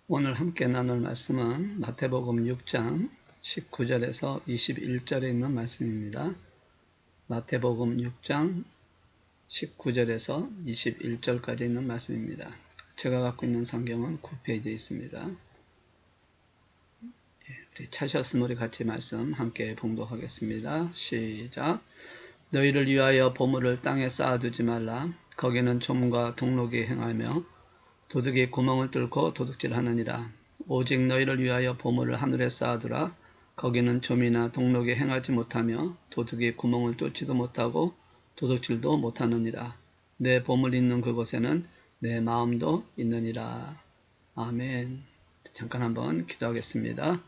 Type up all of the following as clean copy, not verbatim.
오늘 함께 나눌 말씀은 마태복음 6장 19절에서 21절에 있는 말씀입니다. 마태복음 6장 19절에서 21절까지 있는 말씀입니다. 제가 갖고 있는 성경은 9페이지에 있습니다. 우리 찾으셨으면 우리 같이 말씀 함께 봉독하겠습니다. 시작. 너희를 위하여 보물을 땅에 쌓아두지 말라. 거기는 좀과 동록이 행하며 도둑이 구멍을 뚫고 도둑질하느니라. 오직 너희를 위하여 보물을 하늘에 쌓아두라. 거기는 좀이나 동록이 행하지 못하며 도둑이 구멍을 뚫지도 못하고 도둑질도 못하느니라. 내 보물 있는 그곳에는 내 마음도 있느니라. 아멘. 잠깐 한번 기도하겠습니다.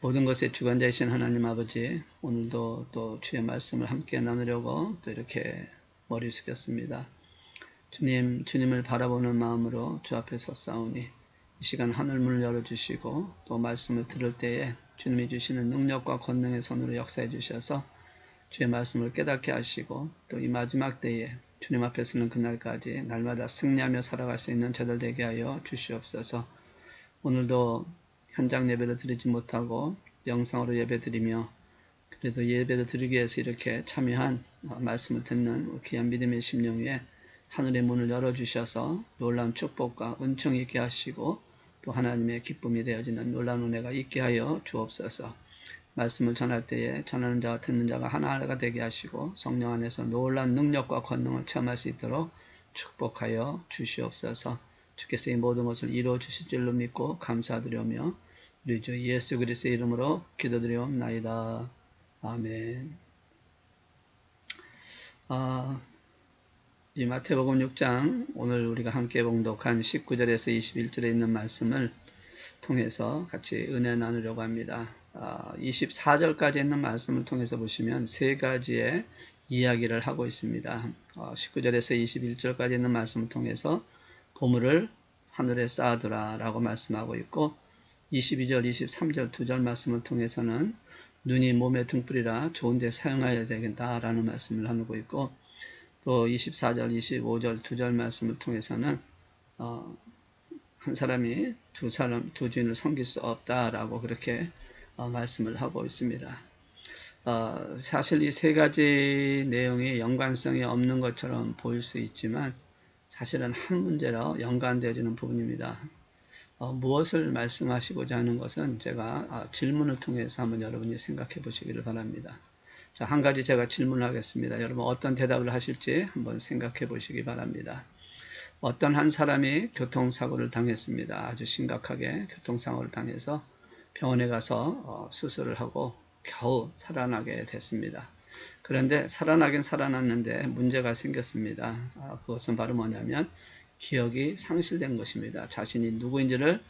모든 것의 주관자이신 하나님 아버지, 오늘도 또 주의 말씀을 함께 나누려고 또 이렇게 머리 숙였습니다. 주님, 주님을 바라보는 마음으로 주 앞에 섰사오니 이 시간 하늘문을 열어주시고 또 말씀을 들을 때에 주님이 주시는 능력과 권능의 손으로 역사해 주셔서 주의 말씀을 깨닫게 하시고 또 이 마지막 때에 주님 앞에 서는 그날까지 날마다 승리하며 살아갈 수 있는 저들 되게 하여 주시옵소서. 오늘도 현장 예배를 드리지 못하고 영상으로 예배 드리며 그래도 예배를 드리기 위해서 이렇게 참여한 말씀을 듣는 귀한 믿음의 심령 위에 하늘의 문을 열어주셔서 놀라운 축복과 은총이 있게 하시고 또 하나님의 기쁨이 되어지는 놀라운 은혜가 있게 하여 주옵소서. 말씀을 전할 때에 전하는 자와 듣는 자가 하나가 되게 하시고 성령 안에서 놀라운 능력과 권능을 체험할 수 있도록 축복하여 주시옵소서. 주께서 이 모든 것을 이루어 주실 줄로 믿고 감사드리며 우리 주 예수 그리스도의 이름으로 기도드리옵나이다. 아멘. 이 마태복음 6장 오늘 우리가 함께 봉독한 19절에서 21절에 있는 말씀을 통해서 같이 은혜 나누려고 합니다. 24절까지 있는 말씀을 통해서 보시면 세 가지의 이야기를 하고 있습니다. 19절에서 21절까지 있는 말씀을 통해서 보물을 하늘에 쌓아두라 라고 말씀하고 있고 22절, 23절 두 절 말씀을 통해서는 눈이 몸의 등불이라 좋은 데 사용해야 되겠다라는 말씀을 하고 있고 또 24절, 25절 두 절 말씀을 통해서는 한 사람이 두 주인을 섬길 수 없다라고 그렇게 말씀을 하고 있습니다. 사실 이 세 가지 내용이 연관성이 없는 것처럼 보일 수 있지만 사실은 한 문제로 연관되어지는 부분입니다. 무엇을 말씀하시고자 하는 것은 제가 질문을 통해서 한번 여러분이 생각해 보시기를 바랍니다. 자, 한 가지 제가 질문을 하겠습니다. 여러분 어떤 대답을 하실지 한번 생각해 보시기 바랍니다. 어떤 한 사람이 교통사고를 당했습니다. 아주 심각하게 교통사고를 당해서 병원에 가서 수술을 하고 겨우 살아나게 됐습니다. 그런데 살아나긴 살아났는데 문제가 생겼습니다. 그것은 바로 뭐냐면 기억이 상실된 것입니다. 자신이 누구인지를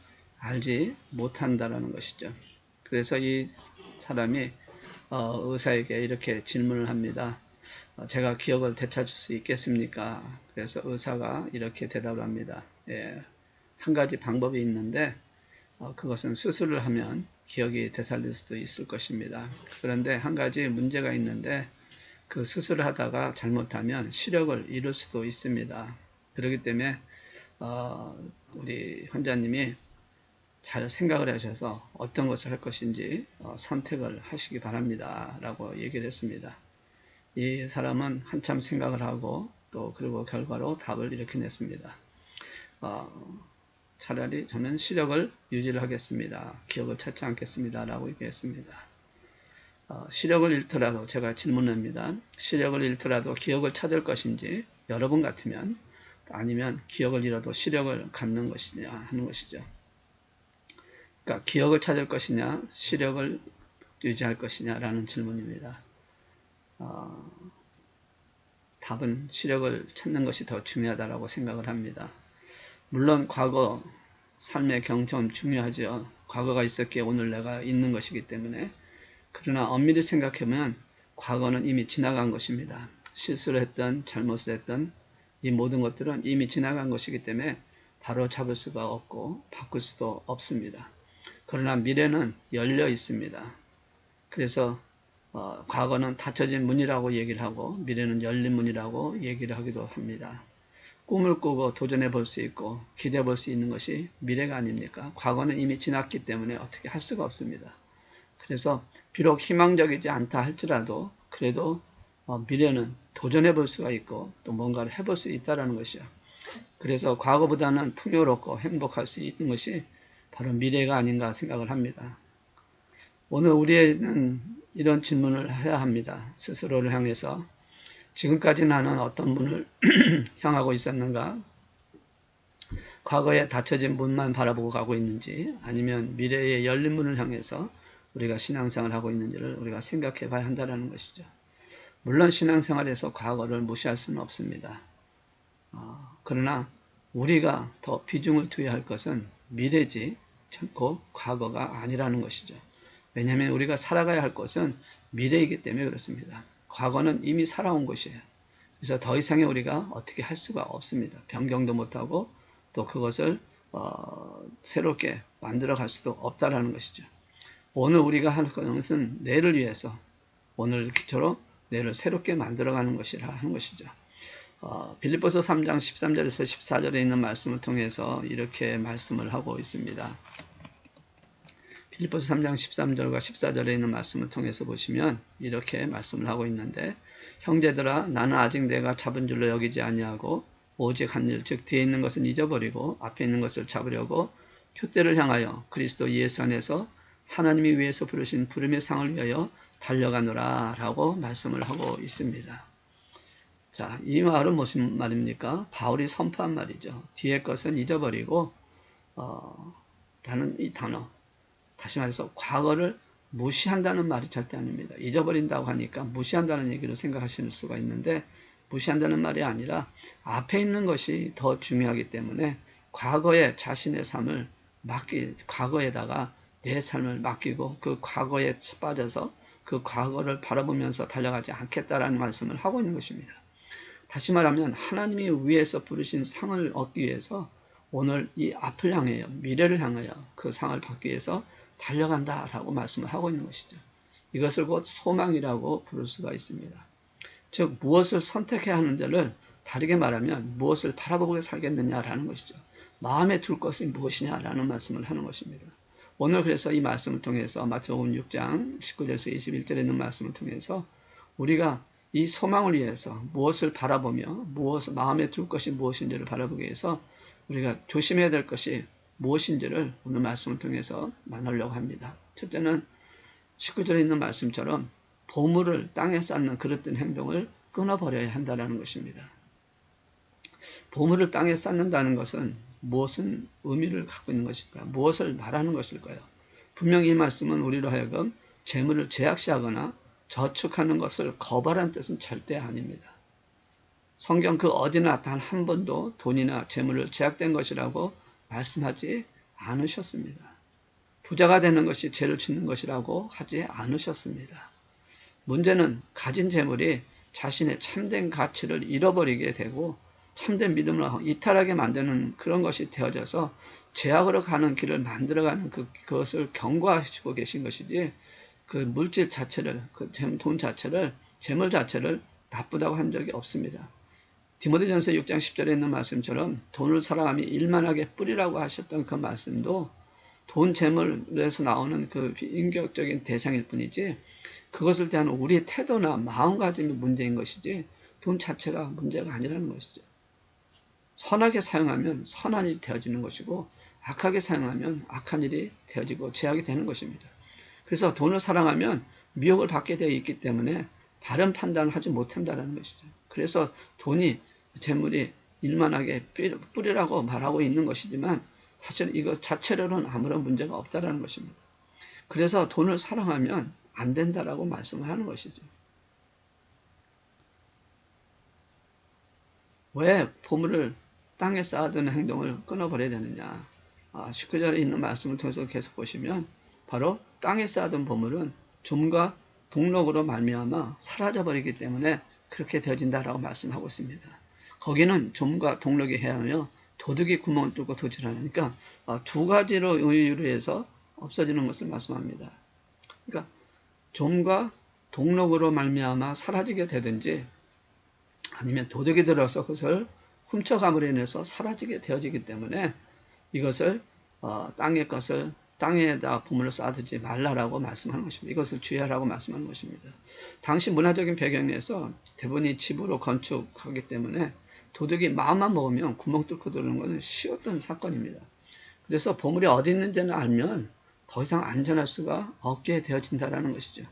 알지 못한다는 것이죠. 그래서 이 사람이 의사에게 이렇게 질문을 합니다. 제가 기억을 되찾을 수 있겠습니까? 그래서 의사가 이렇게 대답을 합니다. 예, 한 가지 방법이 있는데 그것은 수술을 하면 기억이 되살릴 수도 있을 것입니다. 그런데 한 가지 문제가 있는데 그 수술을 하다가 잘못하면 시력을 잃을 수도 있습니다. 그렇기 때문에 우리 환자님이 잘 생각을 하셔서 어떤 것을 할 것인지 선택을 하시기 바랍니다. 라고 얘기를 했습니다. 이 사람은 한참 생각을 하고 또 그리고 결과로 답을 이렇게 냈습니다. 차라리 저는 시력을 유지를 하겠습니다. 기억을 찾지 않겠습니다. 라고 얘기했습니다. 시력을 잃더라도 제가 질문합니다. 시력을 잃더라도 기억을 찾을 것인지 여러분 같으면 아니면 기억을 잃어도 시력을 갖는 것이냐 하는 것이죠. 그러니까 기억을 찾을 것이냐 시력을 유지할 것이냐 라는 질문입니다. 답은 시력을 찾는 것이 더 중요하다고 생각을 합니다. 물론 과거 삶의 경험 중요하죠. 과거가 있었기에 오늘 내가 있는 것이기 때문에 그러나 엄밀히 생각하면 과거는 이미 지나간 것입니다. 실수를 했던 잘못을 했던 이 모든 것들은 이미 지나간 것이기 때문에 바로 잡을 수가 없고 바꿀 수도 없습니다. 그러나 미래는 열려 있습니다. 그래서 과거는 닫혀진 문이라고 얘기를 하고 미래는 열린 문이라고 얘기를 하기도 합니다. 꿈을 꾸고 도전해 볼 수 있고 기대해 볼 수 있는 것이 미래가 아닙니까? 과거는 이미 지났기 때문에 어떻게 할 수가 없습니다. 그래서 비록 희망적이지 않다 할지라도 그래도 미래는 도전해 볼 수가 있고 또 뭔가를 해볼 수 있다는 것이요. 그래서 과거보다는 풍요롭고 행복할 수 있는 것이 바로 미래가 아닌가 생각을 합니다. 오늘 우리는 이런 질문을 해야 합니다. 스스로를 향해서 지금까지 나는 어떤 문을 향하고 있었는가? 과거에 닫혀진 문만 바라보고 가고 있는지 아니면 미래의 열린 문을 향해서 우리가 신앙생활을 하고 있는지를 우리가 생각해 봐야 한다는 것이죠. 물론 신앙생활에서 과거를 무시할 수는 없습니다. 그러나 우리가 더 비중을 두어야 할 것은 미래지 결코 과거가 아니라는 것이죠. 왜냐하면 우리가 살아가야 할 것은 미래이기 때문에 그렇습니다. 과거는 이미 살아온 것이에요. 그래서 더 이상의 우리가 어떻게 할 수가 없습니다. 변경도 못하고 또 그것을 새롭게 만들어 갈 수도 없다라는 것이죠. 오늘 우리가 할 것은 내일을 위해서 오늘 기초로 내일을 새롭게 만들어가는 것이라 하는 것이죠. 빌립보서 3장 13절에서 14절에 있는 말씀을 통해서 이렇게 말씀을 하고 있습니다. 빌립보서 3장 13절과 14절에 있는 말씀을 통해서 보시면 이렇게 말씀을 하고 있는데 형제들아 나는 아직 내가 잡은 줄로 여기지 아니하고 오직 한 일 즉 뒤에 있는 것은 잊어버리고 앞에 있는 것을 잡으려고 표대를 향하여 그리스도 예수 안에서 하나님이 위에서 부르신 부름의 상을 위하여 달려가노라 라고 말씀을 하고 있습니다. 자, 이 말은 무슨 말입니까? 바울이 선포한 말이죠. 뒤의 것은 잊어버리고 라는 이 단어. 다시 말해서 과거를 무시한다는 말이 절대 아닙니다. 잊어버린다고 하니까 무시한다는 얘기로 생각하실 수가 있는데 무시한다는 말이 아니라 앞에 있는 것이 더 중요하기 때문에 과거에 자신의 삶을 과거에다가 내 삶을 맡기고 그 과거에 빠져서 그 과거를 바라보면서 달려가지 않겠다라는 말씀을 하고 있는 것입니다. 다시 말하면 하나님이 위에서 부르신 상을 얻기 위해서 오늘 이 앞을 향하여 미래를 향하여 그 상을 받기 위해서 달려간다라고 말씀을 하고 있는 것이죠. 이것을 곧 소망이라고 부를 수가 있습니다. 즉 무엇을 선택해야 하는지를 다르게 말하면 무엇을 바라보고 살겠느냐라는 것이죠. 마음에 둘 것이 무엇이냐라는 말씀을 하는 것입니다. 오늘 그래서 이 말씀을 통해서 마태복음 6장 19절에서 21절에 있는 말씀을 통해서 우리가 이 소망을 위해서 무엇을 바라보며 마음에 둘 것이 무엇인지를 바라보기 위해서 우리가 조심해야 될 것이 무엇인지를 오늘 말씀을 통해서 나누려고 합니다. 첫째는 19절에 있는 말씀처럼 보물을 땅에 쌓는 그릇된 행동을 끊어버려야 한다는 것입니다. 보물을 땅에 쌓는다는 것은 무엇은 의미를 갖고 있는 것일까요? 무엇을 말하는 것일까요? 분명히 이 말씀은 우리로 하여금 재물을 제약시하거나 저축하는 것을 거부하라는 뜻은 절대 아닙니다. 성경 그 어디나 단 한 번도 돈이나 재물을 제약된 것이라고 말씀하지 않으셨습니다. 부자가 되는 것이 죄를 짓는 것이라고 하지 않으셨습니다. 문제는 가진 재물이 자신의 참된 가치를 잃어버리게 되고 참된 믿음을 이탈하게 만드는 그런 것이 되어져서 죄악으로 가는 길을 만들어가는 그것을 경고하시고 계신 것이지 그 물질 자체를, 돈 자체를, 재물 자체를 나쁘다고 한 적이 없습니다. 디모데전서 6장 10절에 있는 말씀처럼 돈을 사랑하며 일만하게 뿌리라고 하셨던 그 말씀도 돈 재물에서 나오는 그 인격적인 대상일 뿐이지 그것을 대한 우리의 태도나 마음가짐이 문제인 것이지 돈 자체가 문제가 아니라는 것이죠. 선하게 사용하면 선한 일이 되어지는 것이고 악하게 사용하면 악한 일이 되어지고 죄악이 되는 것입니다. 그래서 돈을 사랑하면 미혹을 받게 되어 있기 때문에 바른 판단을 하지 못한다는 것이죠. 그래서 돈이 재물이 일만하게 뿌리라고 말하고 있는 것이지만 사실 이것 자체로는 아무런 문제가 없다는 것입니다. 그래서 돈을 사랑하면 안 된다라고 말씀을 하는 것이죠. 왜 보물을 땅에 쌓아두는 행동을 끊어버려야 되느냐. 19절에 있는 말씀을 통해서 계속 보시면 바로 땅에 쌓아둔 보물은 좀과 동록으로 말미암아 사라져버리기 때문에 그렇게 되어진다라고 말씀하고 있습니다. 거기는 좀과 동록이 해하며 도둑이 구멍을 뚫고 도질하니까 두 가지로 유래해서 없어지는 것을 말씀합니다. 그러니까 좀과 동록으로 말미암아 사라지게 되든지 아니면 도둑이 들어서 그것을 훔쳐감으로 인해서 사라지게 되어지기 때문에 이것을 땅의 것을 땅에다 보물로 쌓아두지 말라라고 말씀하는 것입니다. 이것을 주의하라고 말씀하는 것입니다. 당시 문화적인 배경에서 대부분이 집으로 건축하기 때문에 도둑이 마음만 먹으면 구멍 뚫고 들어오는 것은 쉬웠던 사건입니다. 그래서 보물이 어디 있는지는 알면 더 이상 안전할 수가 없게 되어진다는 것이죠.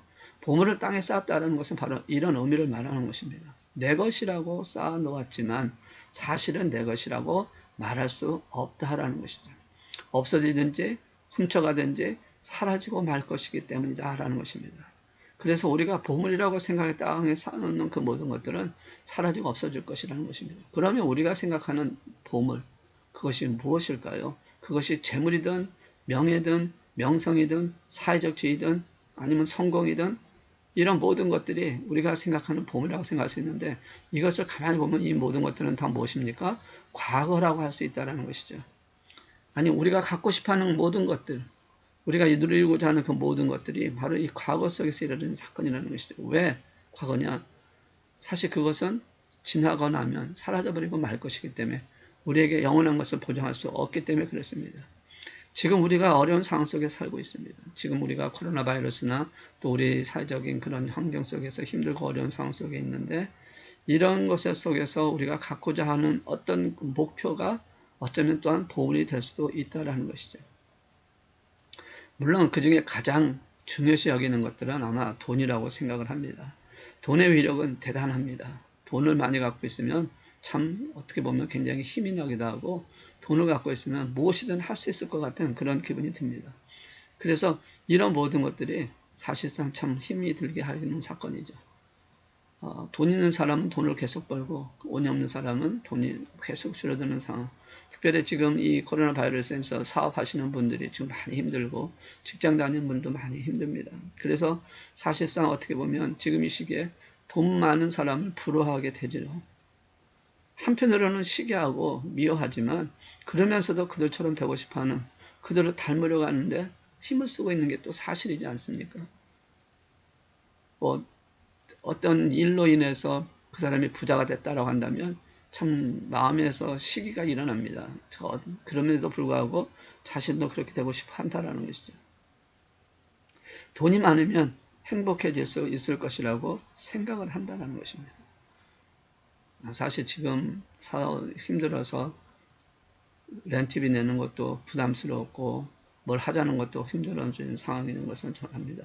보물을 땅에 쌓았다는 것은 바로 이런 의미를 말하는 것입니다. 내 것이라고 쌓아 놓았지만 사실은 내 것이라고 말할 수 없다라는 것이죠. 없어지든지 훔쳐가든지 사라지고 말 것이기 때문이다 라는 것입니다. 그래서 우리가 보물이라고 생각해 땅에 쌓아놓는 그 모든 것들은 사라지고 없어질 것이라는 것입니다. 그러면 우리가 생각하는 보물, 그것이 무엇일까요? 그것이 재물이든 명예든 명성이든 사회적 지위든 아니면 성공이든 이런 모든 것들이 우리가 생각하는 보물이라고 생각할 수 있는데 이것을 가만히 보면 이 모든 것들은 다 무엇입니까? 과거라고 할 수 있다는 것이죠. 아니 우리가 갖고 싶어하는 모든 것들, 우리가 누리고자 하는 그 모든 것들이 바로 이 과거 속에서 일어나는 사건이라는 것이죠. 왜 과거냐? 사실 그것은 지나고 나면 사라져버리고 말 것이기 때문에 우리에게 영원한 것을 보장할 수 없기 때문에 그렇습니다. 지금 우리가 어려운 상황 속에 살고 있습니다. 지금 우리가 코로나 바이러스나 또 우리 사회적인 그런 환경 속에서 힘들고 어려운 상황 속에 있는데 이런 것 속에서 우리가 갖고자 하는 어떤 목표가 어쩌면 또한 보물이 될 수도 있다는 것이죠. 물론 그 중에 가장 중요시 여기는 것들은 아마 돈이라고 생각을 합니다. 돈의 위력은 대단합니다. 돈을 많이 갖고 있으면 참 어떻게 보면 굉장히 힘이 나기도 하고 돈을 갖고 있으면 무엇이든 할 수 있을 것 같은 그런 기분이 듭니다. 그래서 이런 모든 것들이 사실상 참 힘이 들게 하는 사건이죠. 돈 있는 사람은 돈을 계속 벌고 돈이 없는 사람은 돈이 계속 줄어드는 상황. 특별히 지금 이 코로나 바이러스에서 사업하시는 분들이 지금 많이 힘들고 직장 다니는 분도 많이 힘듭니다. 그래서 사실상 어떻게 보면 지금 이 시기에 돈 많은 사람을 부러워하게 되죠. 한편으로는 시기하고 미워하지만 그러면서도 그들처럼 되고 싶어하는 그들을 닮으려고 하는데 힘을 쓰고 있는 게 또 사실이지 않습니까? 어떤 일로 인해서 그 사람이 부자가 됐다라고 한다면 참 마음에서 시기가 일어납니다. 그럼에도 불구하고 자신도 그렇게 되고 싶어 한다라는 것이죠. 돈이 많으면 행복해질 수 있을 것이라고 생각을 한다는 것입니다. 사실 지금 힘들어서 렌트비 내는 것도 부담스럽고 뭘 하자는 것도 힘들어지는 상황이 있는 것은 정합니다.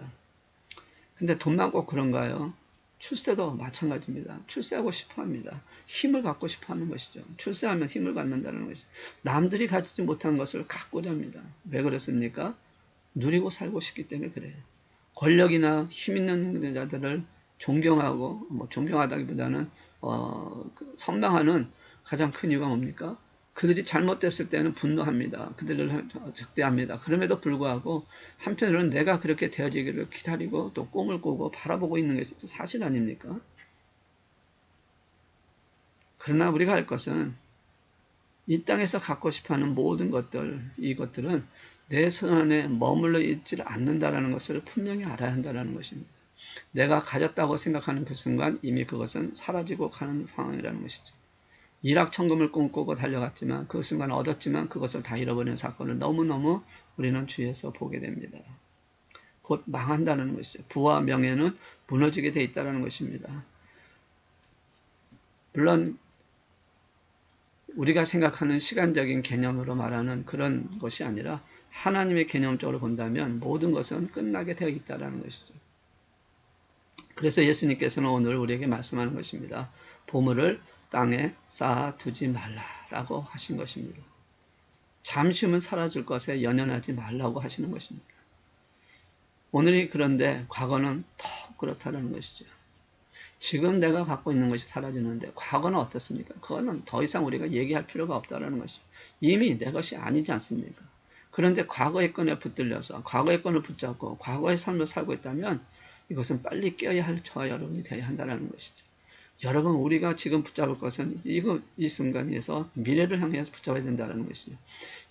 근데 돈만 꼭 그런가요? 출세도 마찬가지입니다. 출세하고 싶어 합니다. 힘을 갖고 싶어 하는 것이죠. 출세하면 힘을 갖는다는 것이죠. 남들이 가지지 못한 것을 갖고자 합니다. 왜 그렇습니까? 누리고 살고 싶기 때문에 그래요. 권력이나 힘 있는 자들을 존경하고, 존경하다기보다는, 선망하는 가장 큰 이유가 뭡니까? 그들이 잘못됐을 때는 분노합니다. 그들을 적대합니다. 그럼에도 불구하고 한편으로는 내가 그렇게 되어지기를 기다리고 또 꿈을 꾸고 바라보고 있는 것이 사실 아닙니까? 그러나 우리가 할 것은 이 땅에서 갖고 싶어하는 모든 것들, 이것들은 내 손안에 머물러 있지 않는다는 것을 분명히 알아야 한다는 것입니다. 내가 가졌다고 생각하는 그 순간 이미 그것은 사라지고 가는 상황이라는 것이죠. 일확천금을 꿈꾸고 달려갔지만 그 순간 얻었지만 그것을 다 잃어버리는 사건을 너무너무 우리는 주위에서 보게 됩니다. 곧 망한다는 것이죠. 부와 명예는 무너지게 돼 있다는 것입니다. 물론 우리가 생각하는 시간적인 개념으로 말하는 그런 것이 아니라 하나님의 개념적으로 본다면 모든 것은 끝나게 되어 있다는 것이죠. 그래서 예수님께서는 오늘 우리에게 말씀하는 것입니다. 보물을 땅에 쌓아두지 말라라고 하신 것입니다. 잠시 후면 사라질 것에 연연하지 말라고 하시는 것입니다. 오늘이 그런데 과거는 더 그렇다는 것이죠. 지금 내가 갖고 있는 것이 사라지는데 과거는 어떻습니까? 그거는 더 이상 우리가 얘기할 필요가 없다는 것이죠. 이미 내 것이 아니지 않습니까? 그런데 과거의 건에 붙들려서 과거의 건을 붙잡고 과거의 삶을 살고 있다면 이것은 빨리 깨어야 할 저와 여러분이 되어야 한다는 것이죠. 여러분 우리가 지금 붙잡을 것은 이 순간에서 미래를 향해서 붙잡아야 된다는 것이죠.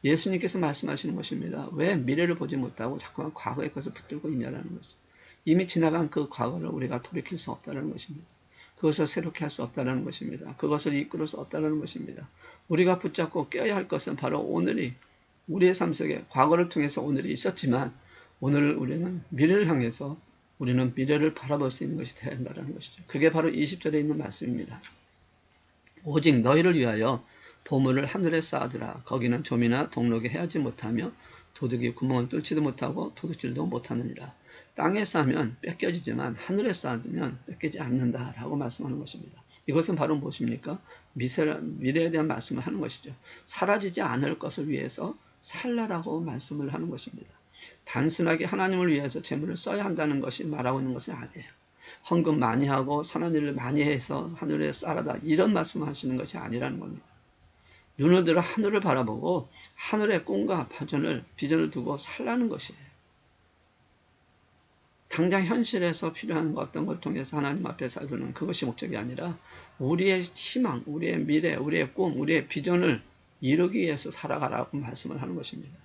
예수님께서 말씀하시는 것입니다. 왜 미래를 보지 못하고 자꾸만 과거의 것을 붙들고 있냐는 것이죠. 이미 지나간 그 과거를 우리가 돌이킬 수 없다는 것입니다. 그것을 새롭게 할 수 없다는 것입니다. 그것을 이끌을 수 없다는 것입니다. 우리가 붙잡고 껴야 할 것은 바로 오늘이 우리의 삶 속에 과거를 통해서 오늘이 있었지만 오늘 우리는 미래를 향해서 우리는 미래를 바라볼 수 있는 것이 되어야 한다는 것이죠. 그게 바로 20절에 있는 말씀입니다. 오직 너희를 위하여 보물을 하늘에 쌓아두라. 거기는 좀이나 동록이 해하지 못하며 도둑이 구멍을 뚫지도 못하고 도둑질도 못하느니라. 땅에 쌓으면 뺏겨지지만 하늘에 쌓으면 뺏기지 않는다라고 말씀하는 것입니다. 이것은 바로 무엇입니까? 미래에 대한 말씀을 하는 것이죠. 사라지지 않을 것을 위해서 살라라고 말씀을 하는 것입니다. 단순하게 하나님을 위해서 재물을 써야 한다는 것이 말하고 있는 것은 아니에요. 헌금 많이 하고 선한 일을 많이 해서 하늘에 쌓아다 이런 말씀을 하시는 것이 아니라는 겁니다. 눈을 들어 하늘을 바라보고 하늘의 꿈과 비전을 두고 살라는 것이에요. 당장 현실에서 필요한 어떤 걸 통해서 하나님 앞에 살두는 그것이 목적이 아니라 우리의 희망, 우리의 미래, 우리의 꿈, 우리의 비전을 이루기 위해서 살아가라고 말씀을 하는 것입니다.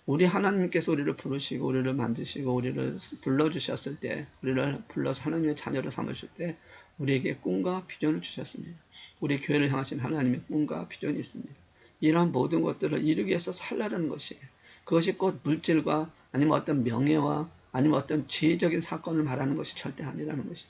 우리 하나님께서 우리를 부르시고 우리를 만드시고 우리를 불러주셨을 때, 우리를 불러서 하나님의 자녀를 삼으실 때 우리에게 꿈과 비전을 주셨습니다. 우리 교회를 향하신 하나님의 꿈과 비전이 있습니다. 이러한 모든 것들을 이루기 위해서 살라는 것이에요. 그것이 곧 물질과 아니면 어떤 명예와 아니면 어떤 지혜적인 사건을 말하는 것이 절대 아니라는 것이죠.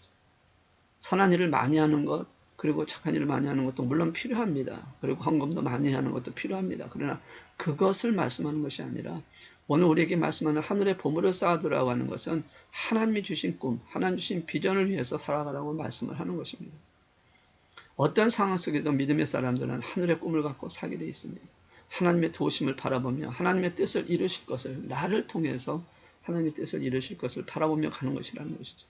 선한 일을 많이 하는 것, 그리고 착한 일을 많이 하는 것도 물론 필요합니다. 그리고 헌금도 많이 하는 것도 필요합니다. 그러나 그것을 말씀하는 것이 아니라 오늘 우리에게 말씀하는 하늘의 보물을 쌓아두라고 하는 것은 하나님이 주신 꿈, 하나님 주신 비전을 위해서 살아가라고 말씀을 하는 것입니다. 어떤 상황 속에도 믿음의 사람들은 하늘의 꿈을 갖고 살게 되어 있습니다. 하나님의 도우심을 바라보며 하나님의 뜻을 이루실 것을 나를 통해서 하나님의 뜻을 이루실 것을 바라보며 가는 것이라는 것이죠.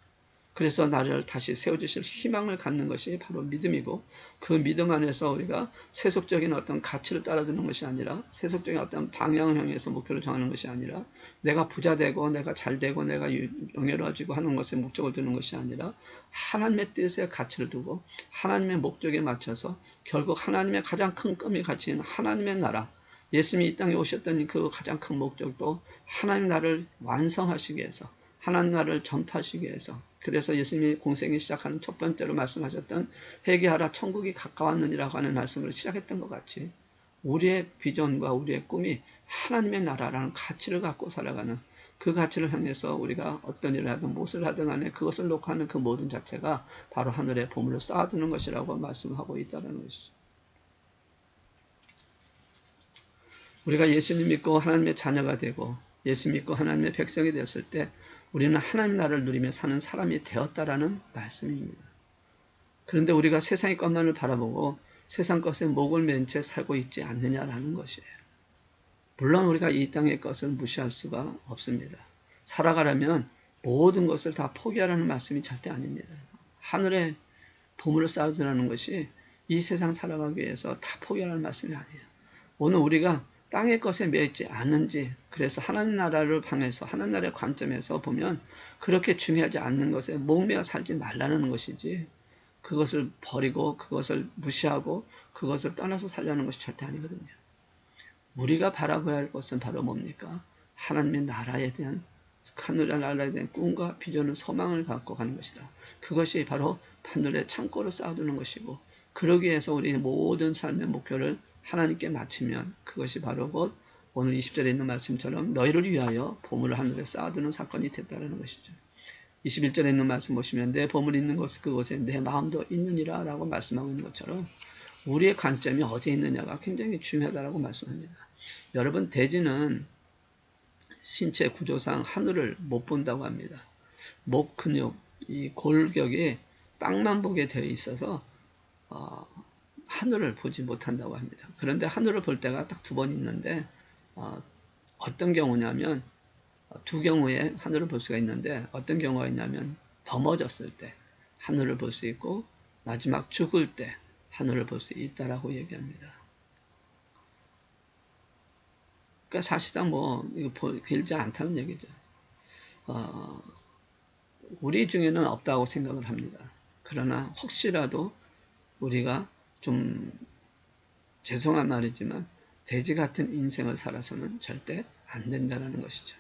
그래서 나를 다시 세워주실 희망을 갖는 것이 바로 믿음이고 그 믿음 안에서 우리가 세속적인 어떤 가치를 따라주는 것이 아니라 세속적인 어떤 방향을 향해서 목표를 정하는 것이 아니라 내가 부자 되고 내가 잘 되고 내가 영예로워지고 하는 것에 목적을 두는 것이 아니라 하나님의 뜻에 가치를 두고 하나님의 목적에 맞춰서 결국 하나님의 가장 큰 꿈이 가진 하나님의 나라 예수님이 이 땅에 오셨던 그 가장 큰 목적도 하나님 나라를 완성하시기 위해서 하나님 나라를 전파하시기 위해서 그래서 예수님이 공생이 시작하는 첫 번째로 말씀하셨던 회개하라 천국이 가까웠느니라고 하는 말씀을 시작했던 것 같이 우리의 비전과 우리의 꿈이 하나님의 나라라는 가치를 갖고 살아가는 그 가치를 향해서 우리가 어떤 일을 하든 무엇을 하든 간에 그것을 놓고 하는 그 모든 자체가 바로 하늘의 보물을 쌓아두는 것이라고 말씀하고 있다는 것이죠. 우리가 예수님 믿고 하나님의 자녀가 되고 예수 믿고 하나님의 백성이 되었을 때 우리는 하나님 나라를 누리며 사는 사람이 되었다라는 말씀입니다. 그런데 우리가 세상의 것만을 바라보고 세상 것에 목을 맨 채 살고 있지 않느냐라는 것이에요. 물론 우리가 이 땅의 것을 무시할 수가 없습니다. 살아가려면 모든 것을 다 포기하라는 말씀이 절대 아닙니다. 하늘에 보물을 쌓아두라는 것이 이 세상 살아가기 위해서 다 포기하라는 말씀이 아니에요. 오늘 우리가 땅의 것에 매이지 않은지 그래서 하나님 나라를 향해서 하나님 나라의 관점에서 보면 그렇게 중요하지 않는 것에 목매어 살지 말라는 것이지 그것을 버리고 그것을 무시하고 그것을 떠나서 살려는 것이 절대 아니거든요. 우리가 바라봐야 할 것은 바로 뭡니까? 하나님의 나라에 대한 하늘의 나라에 대한 꿈과 비전을 소망을 갖고 가는 것이다. 그것이 바로 하늘의 창고를 쌓아두는 것이고 그러기 위해서 우리의 모든 삶의 목표를 하나님께 맞추면 그것이 바로 곧 오늘 20절에 있는 말씀처럼 너희를 위하여 보물을 하늘에 쌓아두는 사건이 됐다는 것이죠. 21절에 있는 말씀 보시면 내 보물이 있는 곳 그곳에 내 마음도 있느니라 라고 말씀하고 있는 것처럼 우리의 관점이 어디에 있느냐가 굉장히 중요하다고 말씀합니다. 여러분 돼지는 신체 구조상 하늘을 못 본다고 합니다. 목 근육, 이 골격이 땅만 보게 되어 있어서 하늘을 보지 못한다고 합니다. 그런데 하늘을 볼 때가 딱 두 번 있는데 어떤 경우냐면 두 경우에 하늘을 볼 수가 있는데 어떤 경우가 있냐면 넘어졌을 때 하늘을 볼 수 있고 마지막 죽을 때 하늘을 볼 수 있다라고 얘기합니다. 그러니까 사실상 이거 길지 않다는 얘기죠. 우리 중에는 없다고 생각을 합니다. 그러나 혹시라도 우리가 좀 죄송한 말이지만 돼지 같은 인생을 살아서는 절대 안 된다는 것이죠.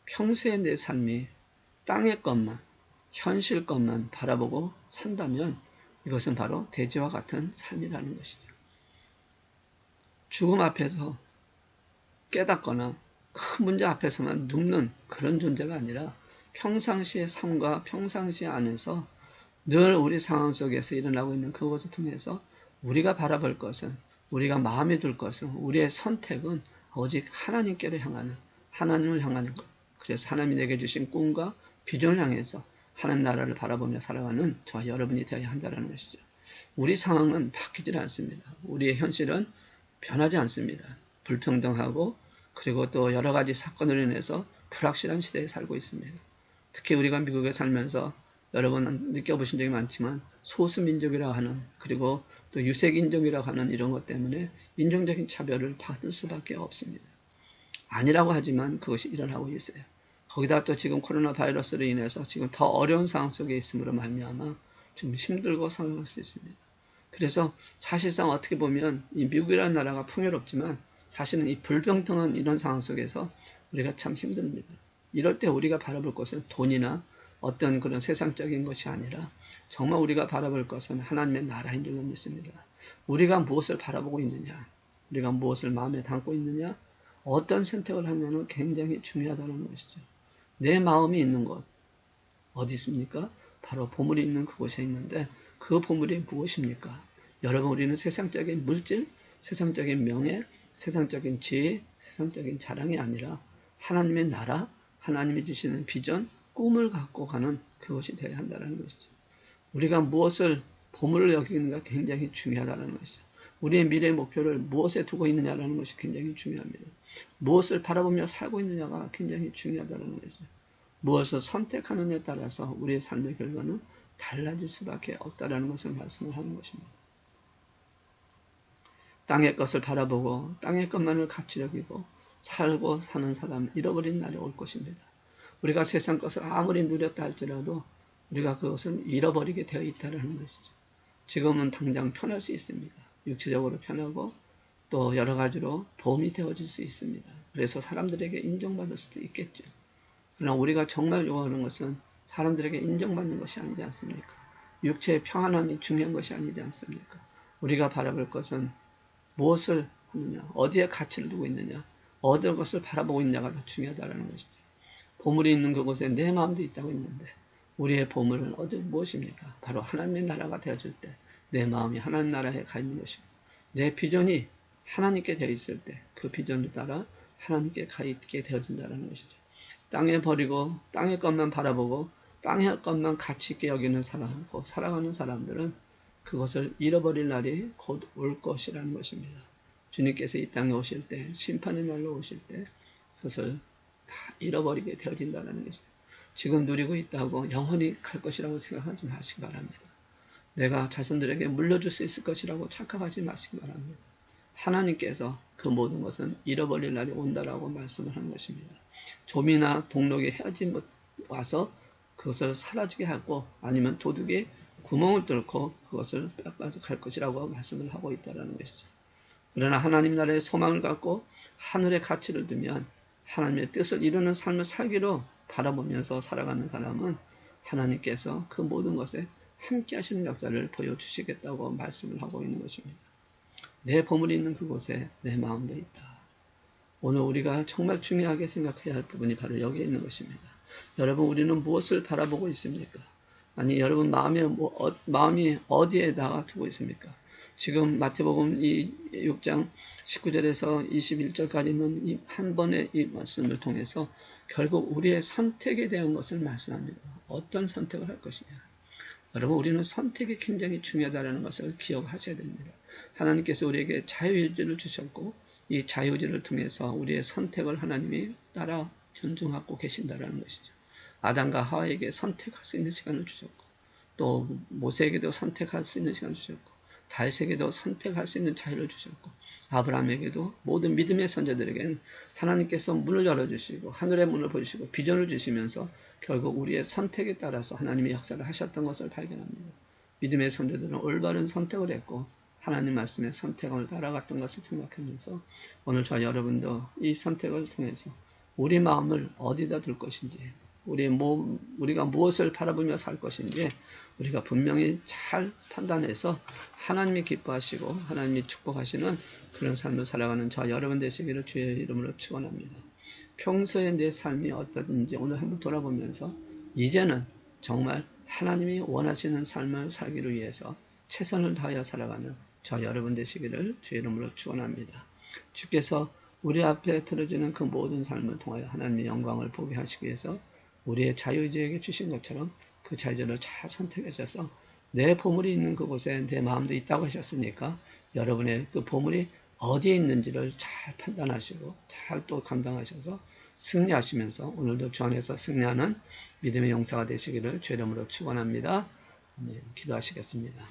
평소에 내 삶이 땅의 것만 현실 것만 바라보고 산다면 이것은 바로 돼지와 같은 삶이라는 것이죠. 죽음 앞에서 깨닫거나 큰 문제 앞에서만 눕는 그런 존재가 아니라 평상시의 삶과 평상시 안에서 늘 우리 상황 속에서 일어나고 있는 그것을 통해서 우리가 바라볼 것은, 우리가 마음에 둘 것은, 우리의 선택은 오직 하나님께로 향하는, 하나님을 향하는 것. 그래서 하나님이 내게 주신 꿈과 비전을 향해서 하나님 나라를 바라보며 살아가는 저와 여러분이 되어야 한다는 것이죠. 우리 상황은 바뀌질 않습니다. 우리의 현실은 변하지 않습니다. 불평등하고 그리고 또 여러 가지 사건으로 인해서 불확실한 시대에 살고 있습니다. 특히 우리가 미국에 살면서 여러분 느껴보신 적이 많지만 소수민족이라고 하는, 그리고 또 유색인종이라고 하는 이런 것 때문에 인종적인 차별을 받을 수밖에 없습니다. 아니라고 하지만 그것이 일어나고 있어요. 거기다 또 지금 코로나 바이러스로 인해서 지금 더 어려운 상황 속에 있음으로 말미암아 좀 힘들고 상황할 수 있습니다. 그래서 사실상 어떻게 보면 이 미국이라는 나라가 풍요롭지만 사실은 이 불평등한 이런 상황 속에서 우리가 참 힘듭니다. 이럴 때 우리가 바라볼 것은 돈이나 어떤 그런 세상적인 것이 아니라 정말 우리가 바라볼 것은 하나님의 나라인 줄로 믿습니다. 우리가 무엇을 바라보고 있느냐, 우리가 무엇을 마음에 담고 있느냐, 어떤 선택을 하냐는 굉장히 중요하다는 것이죠. 내 마음이 있는 곳 어디 있습니까? 바로 보물이 있는 그곳에 있는데 그 보물이 무엇입니까? 여러분, 우리는 세상적인 물질, 세상적인 명예, 세상적인 지혜, 세상적인 자랑이 아니라 하나님의 나라, 하나님이 주시는 비전, 꿈을 갖고 가는 그것이 되어야 한다는 것이죠. 우리가 무엇을 보물을 여기는가 굉장히 중요하다는 것이죠. 우리의 미래 목표를 무엇에 두고 있느냐라는 것이 굉장히 중요합니다. 무엇을 바라보며 살고 있느냐가 굉장히 중요하다는 것이죠. 무엇을 선택하느냐에 따라서 우리의 삶의 결과는 달라질 수밖에 없다는 것을 말씀을 하는 것입니다. 땅의 것을 바라보고 땅의 것만을 가치 여기고 살고 사는 사람 잃어버린 날이 올 것입니다. 우리가 세상 것을 아무리 누렸다 할지라도 우리가 그것은 잃어버리게 되어 있다는 것이죠. 지금은 당장 편할 수 있습니다. 육체적으로 편하고 또 여러 가지로 도움이 되어질 수 있습니다. 그래서 사람들에게 인정받을 수도 있겠죠. 그러나 우리가 정말 요구하는 것은 사람들에게 인정받는 것이 아니지 않습니까? 육체의 평안함이 중요한 것이 아니지 않습니까? 우리가 바라볼 것은 무엇을 하느냐, 어디에 가치를 두고 있느냐, 어떤 것을 바라보고 있느냐가 더 중요하다는 것이죠. 보물이 있는 그곳에 내 마음도 있다고 했는데 우리의 보물은 어디 무엇입니까? 바로 하나님의 나라가 되어질 때 내 마음이 하나님 나라에 가 있는 것이고 내 비전이 하나님께 되어 있을 때 그 비전을 따라 하나님께 가 있게 되어진다는 것이죠. 땅에 버리고 땅의 것만 바라보고 땅의 것만 가치 있게 여기는 사람하고 살아가는 사람들은 그것을 잃어버릴 날이 곧 올 것이라는 것입니다. 주님께서 이 땅에 오실 때, 심판의 날로 오실 때 그것을 다 잃어버리게 되어진다는 것이죠. 지금 누리고 있다고 영원히 갈 것이라고 생각하지 마시기 바랍니다. 내가 자손들에게 물려줄 수 있을 것이라고 착각하지 마시기 바랍니다. 하나님께서 그 모든 것은 잃어버릴 날이 온다라고 말씀을 하는 것입니다. 좀이나 동록이 헤어짐 와서 그것을 사라지게 하고 아니면 도둑이 구멍을 뚫고 그것을 빼앗아 갈 것이라고 말씀을 하고 있다는 것이죠. 그러나 하나님 나라의 소망을 갖고 하늘의 가치를 두면 하나님의 뜻을 이루는 삶을 살기로 바라보면서 살아가는 사람은 하나님께서 그 모든 것에 함께 하시는 역사를 보여주시겠다고 말씀을 하고 있는 것입니다. 내 보물이 있는 그곳에 내 마음도 있다. 오늘 우리가 정말 중요하게 생각해야 할 부분이 바로 여기에 있는 것입니다. 여러분, 우리는 무엇을 바라보고 있습니까? 아니, 여러분 마음이 어디에다가 두고 있습니까? 지금 마태복음 6장 19절에서 21절까지 있는 이 한 번의 이 말씀을 통해서 결국 우리의 선택에 대한 것을 말씀합니다. 어떤 선택을 할 것이냐. 여러분, 우리는 선택이 굉장히 중요하다는 것을 기억하셔야 됩니다. 하나님께서 우리에게 자유의지를 주셨고 이 자유의지를 통해서 우리의 선택을 하나님이 따라 존중하고 계신다는 것이죠. 아담과 하와에게 선택할 수 있는 시간을 주셨고 또 모세에게도 선택할 수 있는 시간을 주셨고 다윗에게도 선택할 수 있는 자유를 주셨고 아브라함에게도 모든 믿음의 선자들에게는 하나님께서 문을 열어주시고 하늘의 문을 보여주시고 비전을 주시면서 결국 우리의 선택에 따라서 하나님의 역사를 하셨던 것을 발견합니다. 믿음의 선자들은 올바른 선택을 했고 하나님 말씀의 선택을 따라갔던 것을 생각하면서 오늘 저와 여러분도 이 선택을 통해서 우리 마음을 어디다 둘 것인지 우리가 무엇을 바라보며 살 것인지 우리가 분명히 잘 판단해서 하나님이 기뻐하시고 하나님이 축복하시는 그런 삶을 살아가는 저 여러분 되시기를 주의 이름으로 축원합니다. 평소에 내 삶이 어떠든지 오늘 한번 돌아보면서 이제는 정말 하나님이 원하시는 삶을 살기를 위해서 최선을 다하여 살아가는 저 여러분 되시기를 주의 이름으로 축원합니다. 주께서 우리 앞에 틀어지는 그 모든 삶을 통하여 하나님의 영광을 보게 하시기 위해서 우리의 자유의지에게 주신 것처럼 그 자유를 잘 선택하셔서 내 보물이 있는 그곳에 내 마음도 있다고 하셨으니까 여러분의 그 보물이 어디에 있는지를 잘 판단하시고 잘 또 감당하셔서 승리하시면서 오늘도 주 안에서 승리하는 믿음의 용사가 되시기를 주의 이름으로 축원합니다. 기도하시겠습니다.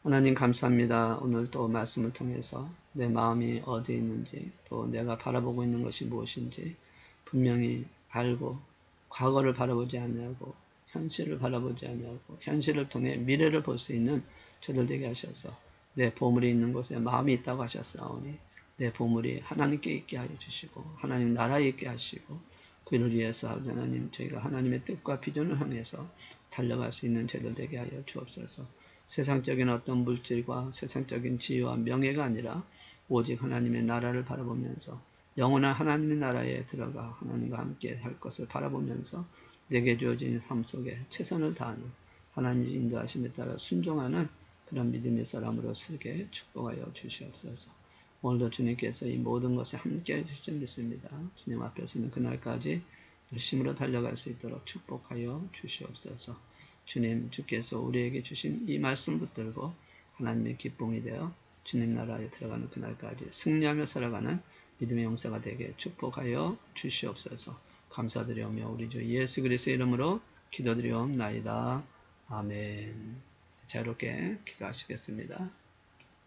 하나님 감사합니다. 오늘 또 말씀을 통해서 내 마음이 어디에 있는지 또 내가 바라보고 있는 것이 무엇인지 분명히 알고 과거를 바라보지 않냐고 현실을 바라보지 않냐고 현실을 통해 미래를 볼 수 있는 저들 되게 하셔서 내 보물이 있는 곳에 마음이 있다고 하셨사오니 내 보물이 하나님께 있게 하여 주시고 하나님 나라에 있게 하시고 그를 위해서 하나님 저희가 하나님의 뜻과 비전을 향해서 달려갈 수 있는 저들 되게 하여 주옵소서. 세상적인 어떤 물질과 세상적인 지위와 명예가 아니라 오직 하나님의 나라를 바라보면서 영원한 하나님의 나라에 들어가 하나님과 함께 할 것을 바라보면서 내게 주어진 삶 속에 최선을 다하는 하나님의 인도하심에 따라 순종하는 그런 믿음의 사람으로 쓰게 축복하여 주시옵소서. 오늘도 주님께서 이 모든 것에 함께 해주실 줄 믿습니다. 주님 앞에 서는 그날까지 열심으로 달려갈 수 있도록 축복하여 주시옵소서. 주님 주께서 우리에게 주신 이 말씀 붙들고 하나님의 기쁨이 되어 주님 나라에 들어가는 그날까지 승리하며 살아가는 믿음의 용사가 되게 축복하여 주시옵소서. 감사드리오며 우리 주 예수 그리스도의 이름으로 기도드리옵나이다. 아멘. 자유롭게 기도하시겠습니다.